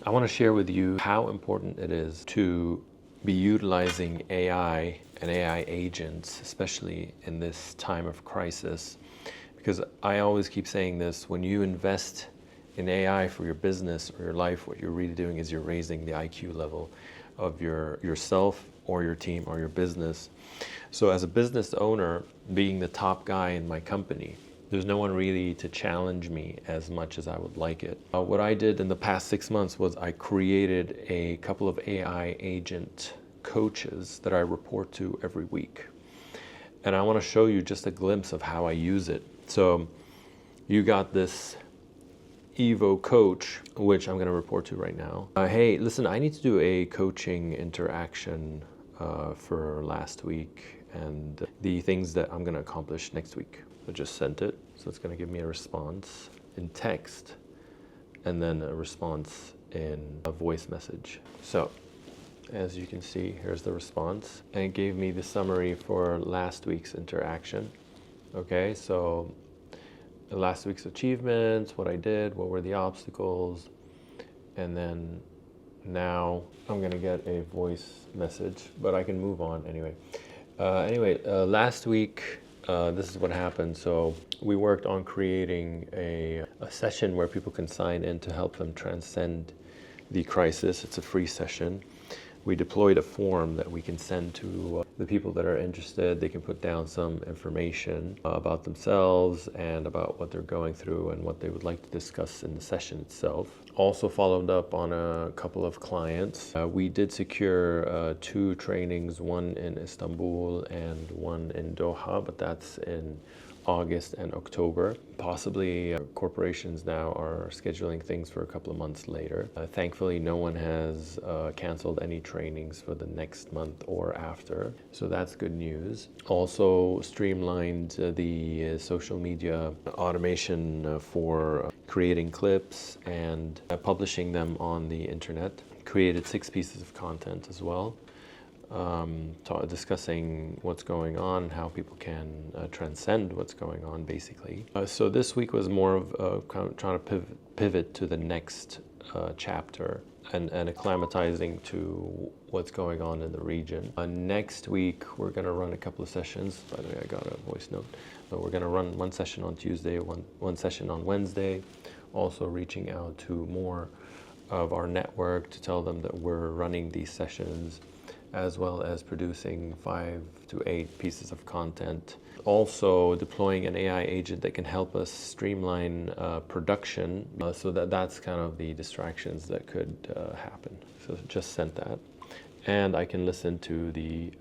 I want to share with you how important it is to be utilizing AI and AI agents, especially in this time of crisis. Because I always keep saying this, when you invest in AI for your business or your life, what you're really doing is you're raising the IQ level of yourself or your team or your business. So as a business owner, being the top guy in my company, there's no one really to challenge me as much as I would like it. What I did in the past 6 months was I created a couple of AI agent coaches that I report to every week. And I want to show you just a glimpse of how I use it. So you got this Evo coach, which I'm going to report to right now. Hey, listen, I need to do a coaching interaction for last week and the things that I'm going to accomplish next week. I just sent it, so it's going to give me a response in text and then a response in a voice message. So as you can see, here's the response, and it gave me the summary for last week's interaction. Okay, so last week's achievements, what I did, what were the obstacles, and then now I'm gonna get a voice message, but I can move on anyway. Last week, this is what happened. So we worked on creating a session where people can sign in to help them transcend the crisis. It's a free session. We deployed a form that we can send to the people that are interested. They can put down some information about themselves and about what they're going through and what they would like to discuss in the session itself. Also followed up on a couple of clients. We did secure 2 trainings, one in Istanbul and one in Doha, but that's in August and October. Possibly corporations now are scheduling things for a couple of months later. Thankfully, no one has canceled any trainings for the next month or after, so that's good news. Also streamlined the social media automation for creating clips and publishing them on the internet. Created 6 pieces of content as well. Discussing what's going on, how people can transcend what's going on, basically. So this week was more of trying to pivot to the next chapter and acclimatizing to what's going on in the region. Next week, we're going to run a couple of sessions. By the way, I got a voice note. But we're going to run one session on Tuesday, one session on Wednesday. Also reaching out to more of our network to tell them that we're running these sessions, as well as producing 5 to 8 pieces of content. Also deploying an AI agent that can help us streamline production, so that's kind of the distractions that could happen. So just sent that. And I can listen to the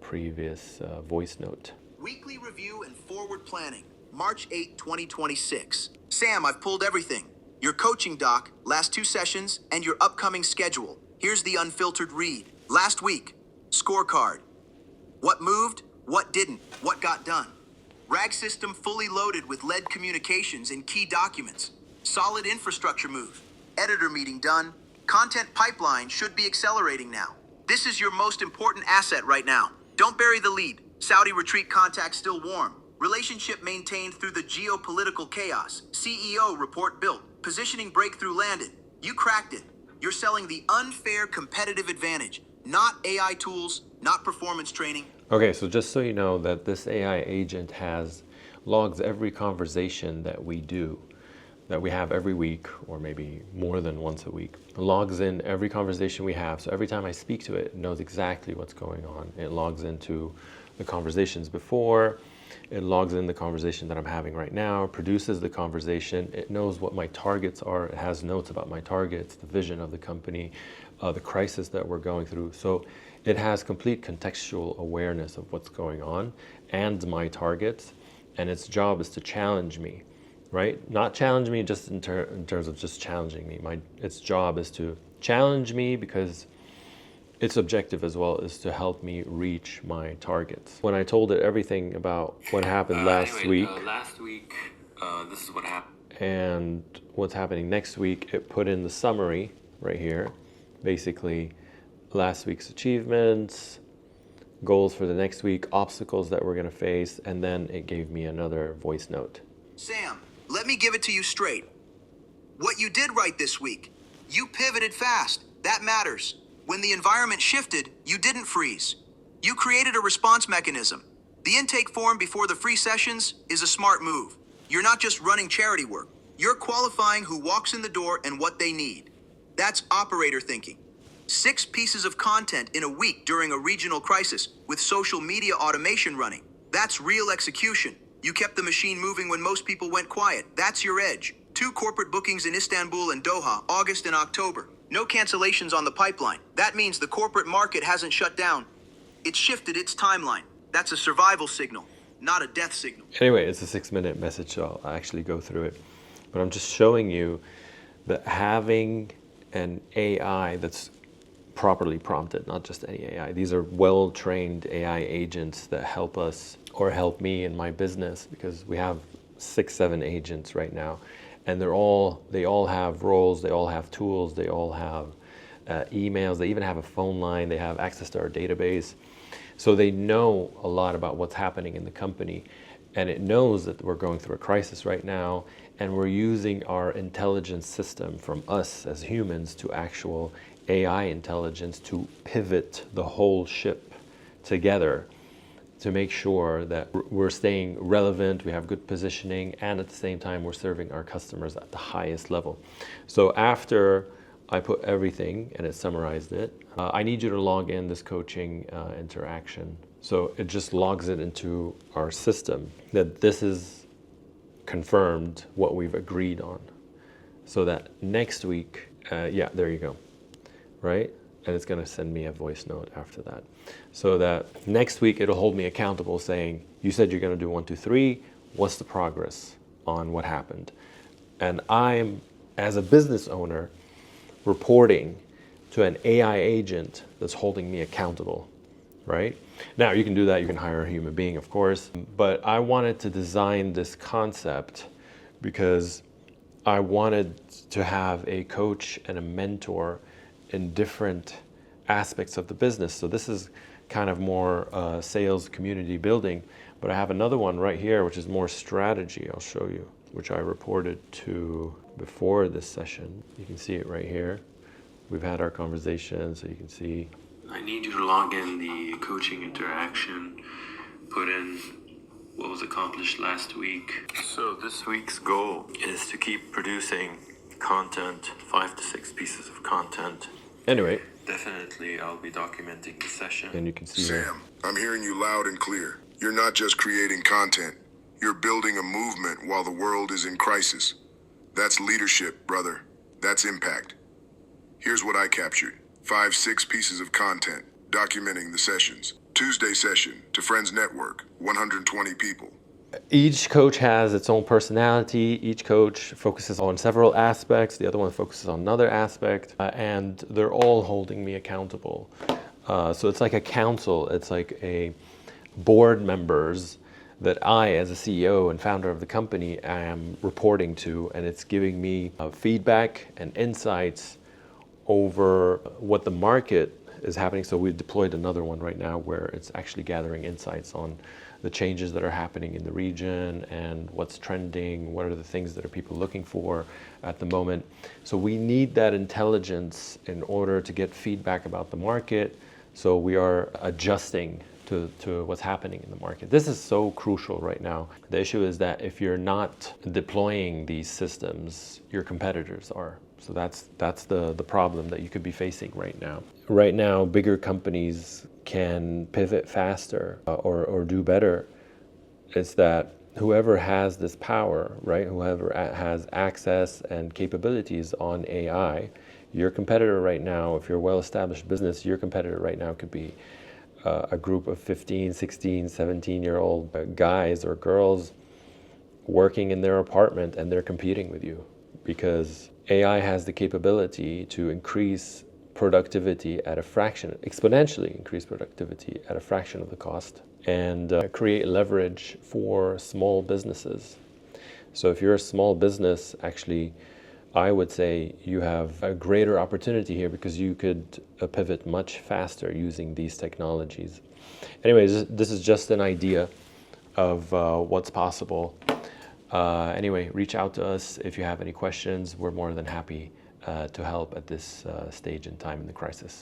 previous voice note. Weekly review and forward planning, March 8, 2026. Sam, I've pulled everything. Your coaching doc, last 2 sessions, and your upcoming schedule. Here's the unfiltered read. Last week, scorecard. What moved, what didn't, what got done. RAG system fully loaded with lead communications and key documents. Solid infrastructure move. Editor meeting done. Content pipeline should be accelerating now. This is your most important asset right now. Don't bury the lead. Saudi retreat contact still warm. Relationship maintained through the geopolitical chaos. CEO report built. Positioning breakthrough landed. You cracked it. You're selling the unfair competitive advantage. Not AI tools, not performance training. Okay, so just so you know that this AI agent logs every conversation that we do, that we have every week, or maybe more than once a week. It logs in every conversation we have, so every time I speak to it, it knows exactly what's going on. It logs into the conversations before, it logs in the conversation that I'm having right now, produces the conversation, it knows what my targets are, it has notes about my targets, the vision of the company, the crisis that we're going through. So it has complete contextual awareness of what's going on and my targets, and its job is to challenge me, right? Not challenge me just in terms of just challenging me. Its job is to challenge me because its objective as well is to help me reach my targets. When I told it everything about what happened last week, this is what happened, and what's happening next week, it put in the summary right here. Basically, last week's achievements, goals for the next week, obstacles that we're going to face, and then it gave me another voice note. Sam, let me give it to you straight. What you did right this week, You pivoted fast. That matters. When the environment shifted, you didn't freeze. You created a response mechanism. The intake form before the free sessions is a smart move. You're not just running charity work. You're qualifying who walks in the door and what they need. That's operator thinking. 6 pieces of content in a week during a regional crisis with social media automation running. That's real execution. You kept the machine moving when most people went quiet. That's your edge. 2 corporate bookings in Istanbul and Doha, August and October. No cancellations on the pipeline. That means the corporate market hasn't shut down. It's shifted its timeline. That's a survival signal, not a death signal. Anyway, it's a 6-minute message, so I'll actually go through it. But I'm just showing you that having an AI that's properly prompted, not just any AI. These are well-trained AI agents that help us or help me in my business, because we have 6-7 agents right now, and they all have roles, they all have tools, they all have emails, they even have a phone line, they have access to our database. So they know a lot about what's happening in the company, and it knows that we're going through a crisis right now, and we're using our intelligence system from us as humans to actual AI intelligence to pivot the whole ship together to make sure that we're staying relevant, we have good positioning, and at the same time we're serving our customers at the highest level. So after I put everything and it summarized it, I need you to log in this coaching interaction. So it just logs it into our system that this is confirmed what we've agreed on. So that next week, yeah, there you go, right? And it's gonna send me a voice note after that. So that next week it'll hold me accountable saying, you said you're gonna do 1, 2, 3, what's the progress on what happened? And I'm, as a business owner, reporting to an AI agent that's holding me accountable, right? Now you can do that, you can hire a human being, of course, but I wanted to design this concept because I wanted to have a coach and a mentor in different aspects of the business. So this is kind of more sales community building, but I have another one right here, which is more strategy. I'll show you, which I reported to before this session. You can see it right here. We've had our conversation, so you can see. I need you to log in the coaching interaction, put in what was accomplished last week. So this week's goal is to keep producing content, 5 to 6 pieces of content. Anyway, definitely I'll be documenting the session. And you can see Sam, I'm hearing you loud and clear. You're not just creating content. You're building a movement while the world is in crisis. That's leadership, brother. That's impact. Here's what I captured. 5, 6 pieces of content, documenting the sessions. Tuesday session to Friends Network, 120 people. Each coach has its own personality. Each coach focuses on several aspects. The other one focuses on another aspect. And they're all holding me accountable. So it's like a council. It's like a board members that I, as a CEO and founder of the company, am reporting to. And it's giving me feedback and insights over what the market is happening. So we've deployed another one right now where it's actually gathering insights on the changes that are happening in the region and what's trending, what are the things that are people looking for at the moment. So we need that intelligence in order to get feedback about the market. So we are adjusting to what's happening in the market. This is so crucial right now. The issue is that if you're not deploying these systems, your competitors are. So that's the problem that you could be facing right now. Right now, bigger companies can pivot faster or do better. It's that whoever has this power, right, whoever has access and capabilities on AI, your competitor right now, if you're a well-established business, your competitor right now could be a group of 15, 16, 17-year-old guys or girls working in their apartment, and they're competing with you because AI has the capability to increase productivity at a fraction, exponentially increase productivity at a fraction of the cost, and create leverage for small businesses. So if you're a small business, actually, I would say you have a greater opportunity here because you could pivot much faster using these technologies. Anyways, this is just an idea of what's possible. Anyway, reach out to us if you have any questions. We're more than happy to help at this stage in time in the crisis.